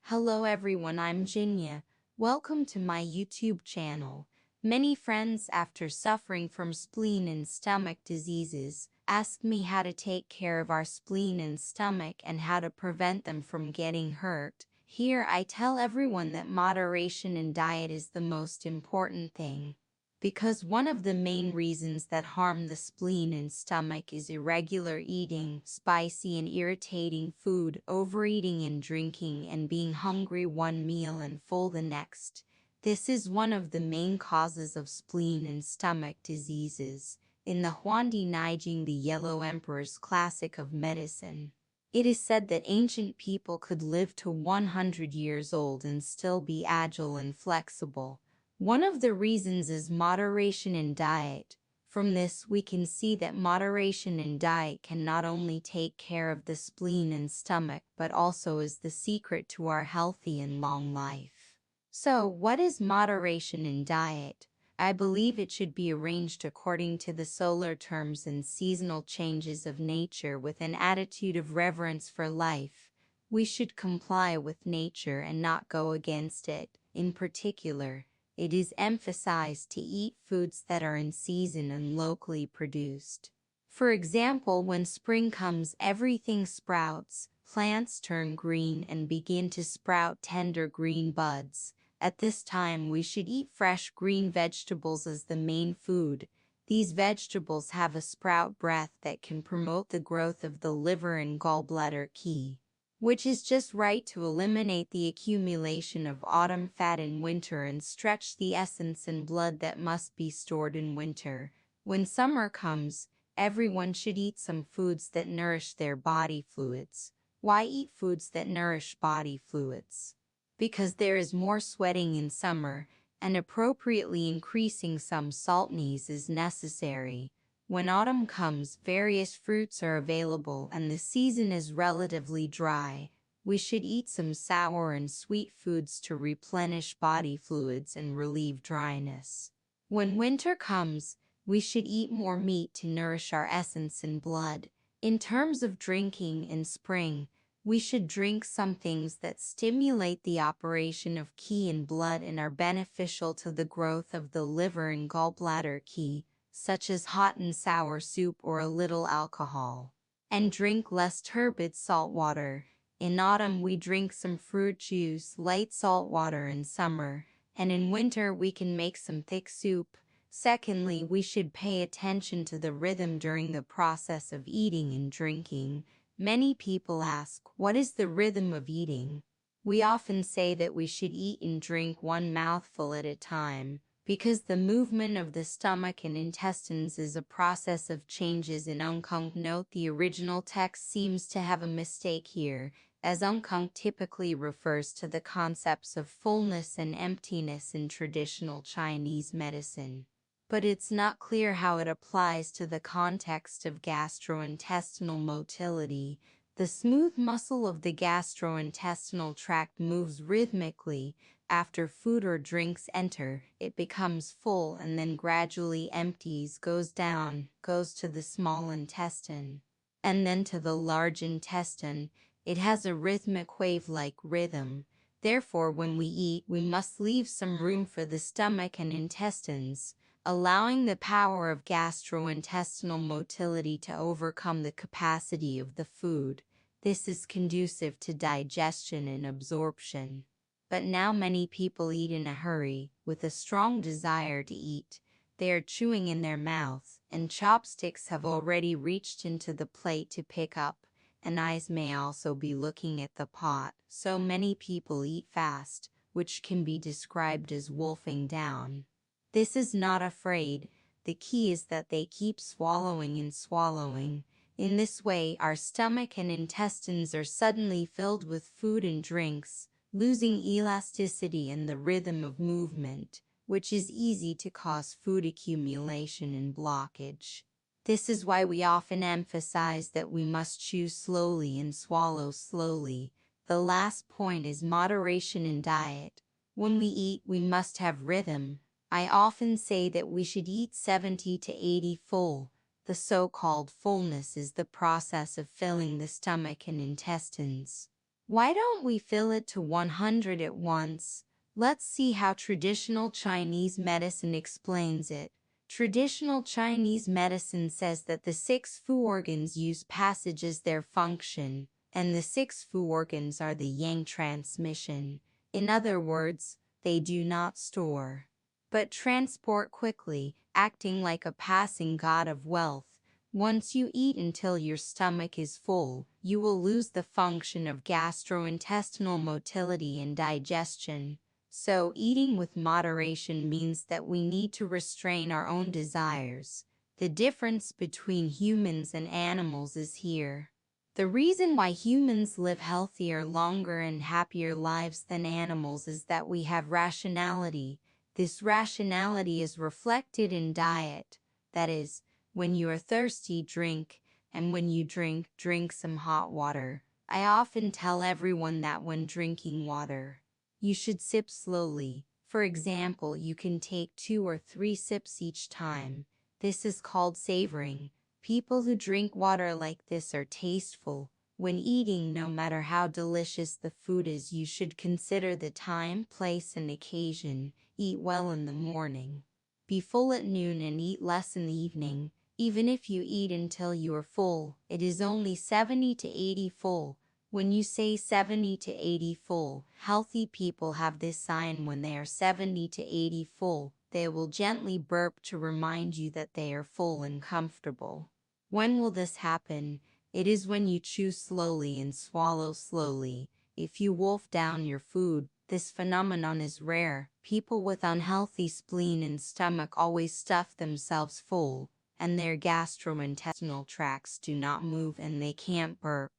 Hello everyone, I'm Jinya. Welcome to my YouTube channel. Many friends, after suffering from spleen and stomach diseases, ask me how to take care of our spleen and stomach and how to prevent them from getting hurt. Here I tell everyone that moderation in diet is the most important thing. Because one of the main reasons that harm the spleen and stomach is irregular eating, spicy and irritating food, overeating and drinking, and being hungry one meal and full the next. This is one of the main causes of spleen and stomach diseases. In the Huangdi Neijing, the Yellow Emperor's classic of medicine, it is said that ancient people could live to 100 years old and still be agile and flexible. One of the reasons is moderation in diet. From this, we can see that moderation in diet can not only take care of the spleen and stomach, but also is the secret to our healthy and long life. So, what is moderation in diet? I believe it should be arranged according to the solar terms and seasonal changes of nature with an attitude of reverence for life. We should comply with nature and not go against it. In particular, it is emphasized to eat foods that are in season and locally produced. For example, when spring comes, everything sprouts, plants turn green and begin to sprout tender green buds. At this time, we should eat fresh green vegetables as the main food. These vegetables have a sprout breath that can promote the growth of the liver and gallbladder qi, which is just right to eliminate the accumulation of autumn fat in winter and stretch the essence and blood that must be stored in winter. When summer comes, everyone should eat some foods that nourish their body fluids. Why eat foods that nourish body fluids? Because there is more sweating in summer, and appropriately increasing some saltness is necessary. When autumn comes, various fruits are available and the season is relatively dry. We should eat some sour and sweet foods to replenish body fluids and relieve dryness. When winter comes, we should eat more meat to nourish our essence and blood. In terms of drinking in spring, we should drink some things that stimulate the operation of qi in blood and are beneficial to the growth of the liver and gallbladder qi, such as hot and sour soup or a little alcohol. And drink less turbid salt water. In autumn we drink some fruit juice, light salt water in summer, and in winter we can make some thick soup. Secondly, we should pay attention to the rhythm during the process of eating and drinking. Many people ask, what is the rhythm of eating? We often say that we should eat and drink one mouthful at a time, because the movement of the stomach and intestines is a process of changes in Ungkung. Note the original text seems to have a mistake here, as Ungkung typically refers to the concepts of fullness and emptiness in traditional Chinese medicine. But it's not clear how it applies to the context of gastrointestinal motility. The smooth muscle of the gastrointestinal tract moves rhythmically. After food or drinks enter, it becomes full and then gradually empties, goes down, goes to the small intestine, and then to the large intestine. It has a rhythmic wave-like rhythm. Therefore, when we eat, we must leave some room for the stomach and intestines, allowing the power of gastrointestinal motility to overcome the capacity of the food. This is conducive to digestion and absorption. But now many people eat in a hurry, with a strong desire to eat. They are chewing in their mouth, and chopsticks have already reached into the plate to pick up, and eyes may also be looking at the pot. So many people eat fast, which can be described as wolfing down. This is not afraid. The key is that they keep swallowing and swallowing. In this way, our stomach and intestines are suddenly filled with food and drinks, losing elasticity and the rhythm of movement, which is easy to cause food accumulation and blockage. This is why we often emphasize that we must chew slowly and swallow slowly. The last point is moderation in diet. When we eat, we must have rhythm. I often say that we should eat 70 to 80 full. The so-called fullness is the process of filling the stomach and intestines. Why don't we fill it to 100 at once? Let's see how traditional Chinese medicine explains it. Traditional Chinese medicine says that the six fu organs use passage as their function, and the six fu organs are the yang transmission. In other words, they do not store, but transport quickly, acting like a passing god of wealth. Once you eat until your stomach is full, you will lose the function of gastrointestinal motility and digestion. So, eating with moderation means that we need to restrain our own desires. The difference between humans and animals is here. The reason why humans live healthier, longer, and happier lives than animals is that we have rationality. This rationality is reflected in diet. That is, when you are thirsty, drink, and when you drink, drink some hot water. I often tell everyone that when drinking water, you should sip slowly. For example, you can take 2 or 3 sips each time. This is called savoring. People who drink water like this are tasteful. When eating, no matter how delicious the food is, you should consider the time, place, and occasion. Eat well in the morning. Be full at noon and eat less in the evening. Even if you eat until you are full, it is only 70 to 80 full. When you say 70 to 80 full, healthy people have this sign. When they are 70 to 80 full, they will gently burp to remind you that they are full and comfortable. When will this happen? It is when you chew slowly and swallow slowly. If you wolf down your food, this phenomenon is rare. People with unhealthy spleen and stomach always stuff themselves full, and their gastrointestinal tracts do not move and they can't burp.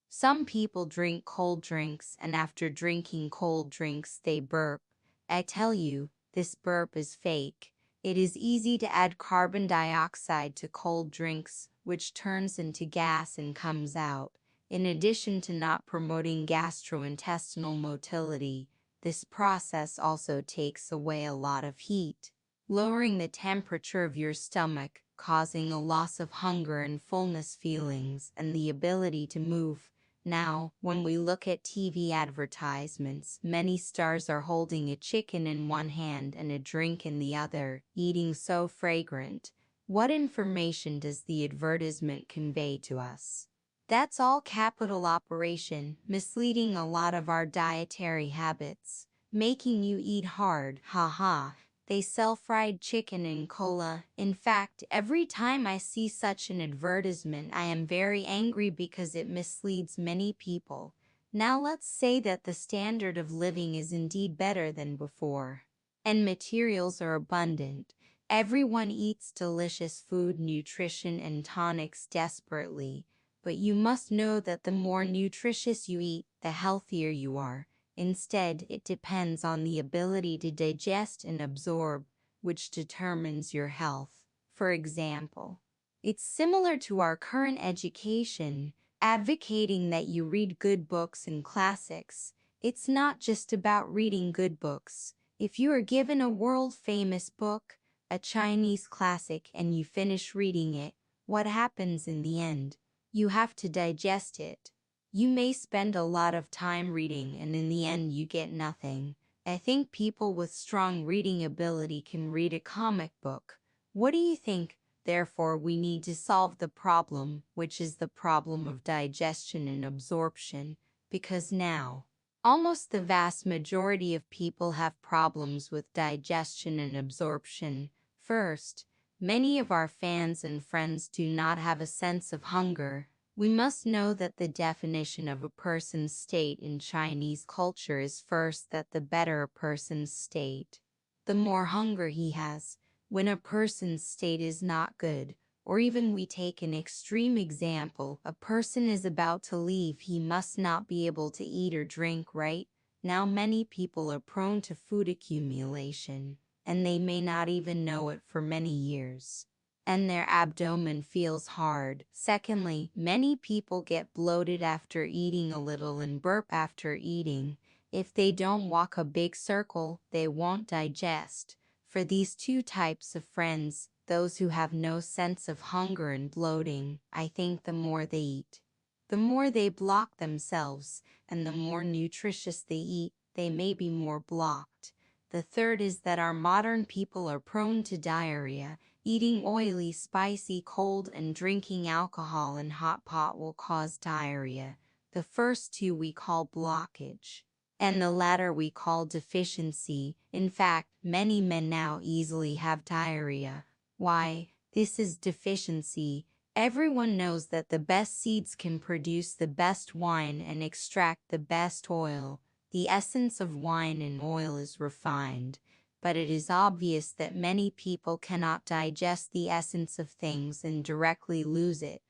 Some people drink cold drinks, and after drinking cold drinks they burp. I tell you, this burp is fake. It is easy to add carbon dioxide to cold drinks, which turns into gas and comes out. In addition to not promoting gastrointestinal motility, this process also takes away a lot of heat, lowering the temperature of your stomach, causing a loss of hunger and fullness feelings and the ability to move. Now, when we look at TV advertisements, many stars are holding a chicken in one hand and a drink in the other, eating so fragrant. What information does the advertisement convey to us? That's all capital operation, misleading a lot of our dietary habits, making you eat hard, haha. They sell fried chicken and cola. In fact, every time I see such an advertisement, I am very angry because it misleads many people. Now let's say that the standard of living is indeed better than before, and materials are abundant. Everyone eats delicious food, nutrition, and tonics desperately. But you must know that the more nutritious you eat, the healthier you are. Instead, it depends on the ability to digest and absorb, which determines your health. For example, it's similar to our current education, advocating that you read good books and classics. It's not just about reading good books. If you are given a world-famous book, a Chinese classic, and you finish reading it, what happens in the end? You have to digest it. You may spend a lot of time reading and in the end you get nothing. I think people with strong reading ability can read a comic book. What do you think? Therefore, we need to solve the problem, which is the problem of digestion and absorption, because now, almost the vast majority of people have problems with digestion and absorption. First, many of our fans and friends do not have a sense of hunger. We must know that the definition of a person's state in Chinese culture is first that the better a person's state, the more hunger he has. When a person's state is not good, or even we take an extreme example, a person is about to leave, he must not be able to eat or drink, right? Now many people are prone to food accumulation, and they may not even know it for many years, and their abdomen feels hard. Secondly, many people get bloated after eating a little and burp after eating. If they don't walk a big circle, they won't digest. For these two types of friends, those who have no sense of hunger and bloating, I think the more they eat, The more they block themselves, and the more nutritious they eat, they may be more blocked. The third is that our modern people are prone to diarrhea. Eating oily, spicy, cold, and drinking alcohol in hot pot will cause diarrhea. The first two we call blockage, and the latter we call deficiency. In fact, many men now easily have diarrhea. Why? This is deficiency. Everyone knows that the best seeds can produce the best wine and extract the best oil. The essence of wine and oil is refined, but it is obvious that many people cannot digest the essence of things and directly lose it,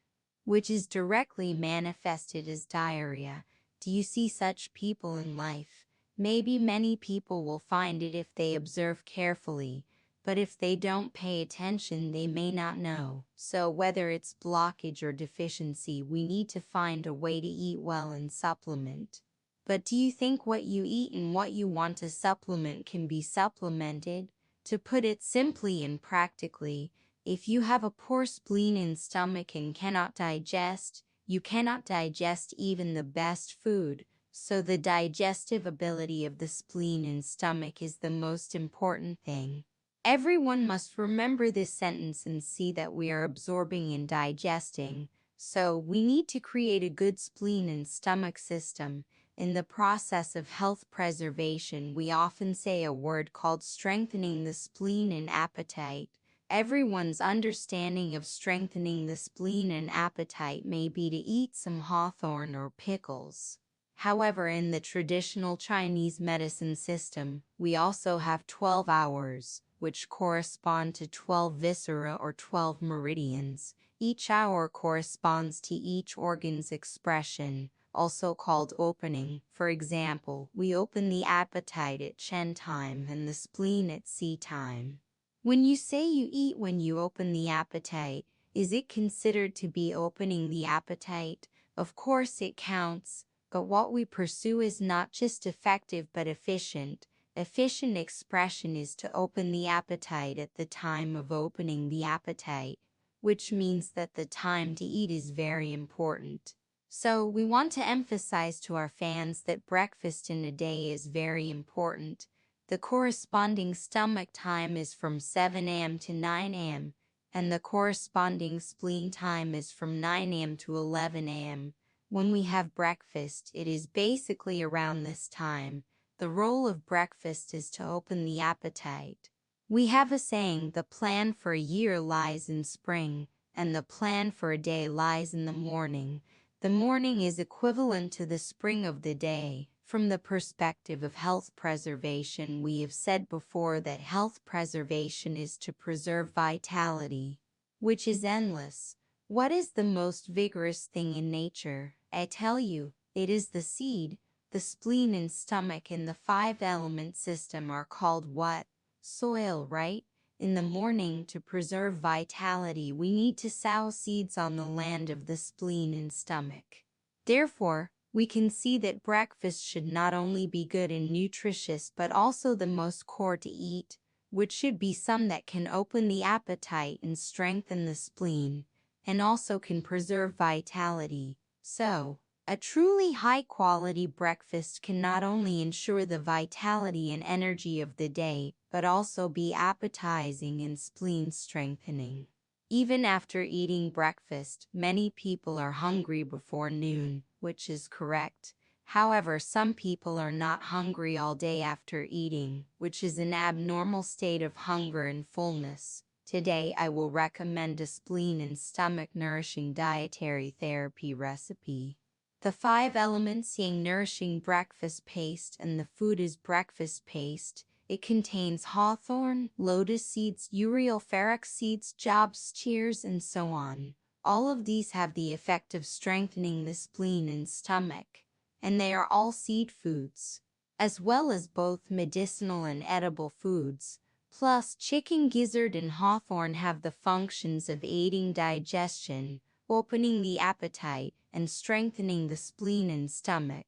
which is directly manifested as diarrhea. Do you see such people in life? Maybe many people will find it if they observe carefully, but if they don't pay attention, they may not know. So whether it's blockage or deficiency, we need to find a way to eat well and supplement. But do you think what you eat and what you want to supplement can be supplemented? To put it simply and practically, if you have a poor spleen and stomach and cannot digest, you cannot digest even the best food. So the digestive ability of the spleen and stomach is the most important thing. Everyone must remember this sentence and see that we are absorbing and digesting. So we need to create a good spleen and stomach system. In the process of health preservation, we often say a word called strengthening the spleen and appetite. Everyone's understanding of strengthening the spleen and appetite may be to eat some hawthorn or pickles. However, in the traditional Chinese medicine system, we also have 12 hours, which correspond to 12 viscera or 12 meridians. Each hour corresponds to each organ's expression, also called opening. For example, we open the appetite at Chen time and the spleen at Si time. When you say you eat when you open the appetite, is it considered to be opening the appetite? Of course it counts, but what we pursue is not just effective but efficient. Efficient expression is to open the appetite at the time of opening the appetite, which means that the time to eat is very important. So we want to emphasize to our fans that breakfast in a day is very important. The corresponding stomach time is from 7 a.m. to 9 a.m., and the corresponding spleen time is from 9 a.m. to 11 a.m. When we have breakfast, it is basically around this time. The role of breakfast is to open the appetite. We have a saying, the plan for a year lies in spring, and the plan for a day lies in the morning. The morning is equivalent to the spring of the day. From the perspective of health preservation, we have said before that health preservation is to preserve vitality, which is endless. What is the most vigorous thing in nature? I tell you, it is the seed. The spleen and stomach in the 5-element system are called what? Soil, right? In the morning, to preserve vitality, we need to sow seeds on the land of the spleen and stomach. Therefore, we can see that breakfast should not only be good and nutritious but also the most core to eat, which should be some that can open the appetite and strengthen the spleen, and also can preserve vitality. So, a truly high-quality breakfast can not only ensure the vitality and energy of the day, but also be appetizing and spleen-strengthening. Even after eating breakfast, many people are hungry before noon, which is correct. However, some people are not hungry all day after eating, which is an abnormal state of hunger and fullness. Today, I will recommend a spleen and stomach nourishing dietary therapy recipe. The 5 elements Yang nourishing breakfast paste, and the food is breakfast paste. It contains hawthorn, lotus seeds, ureopheric seeds, jobs, cheers, and so on. All of these have the effect of strengthening the spleen and stomach, and they are all seed foods, as well as both medicinal and edible foods. Plus, chicken gizzard and hawthorn have the functions of aiding digestion, opening the appetite, and strengthening the spleen and stomach.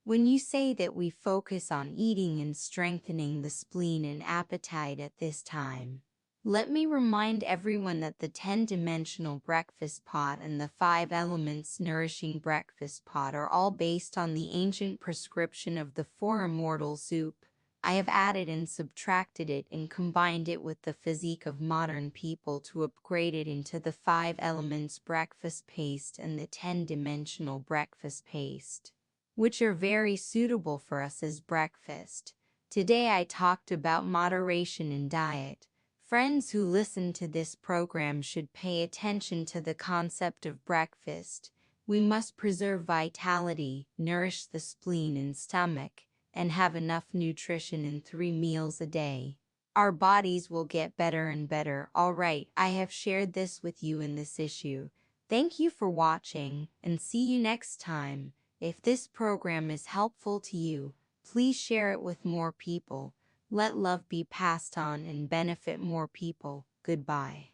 When you say that we focus on eating and strengthening the spleen and appetite at this time, Let me remind everyone that the 10-dimensional breakfast pot and the 5 elements nourishing breakfast pot are all based on the ancient prescription of the four immortal soup. I have added and subtracted it and combined it with the physique of modern people to upgrade it into the 5 elements breakfast paste and the 10-dimensional breakfast paste, which are very suitable for us as breakfast. Today I talked about moderation in diet. Friends who listen to this program should pay attention to the concept of breakfast. We must preserve vitality, nourish the spleen and stomach, and have enough nutrition in 3 meals a day. Our bodies will get better and better. Alright, I have shared this with you in this issue. Thank you for watching, and see you next time. If this program is helpful to you, please share it with more people. Let love be passed on and benefit more people. Goodbye.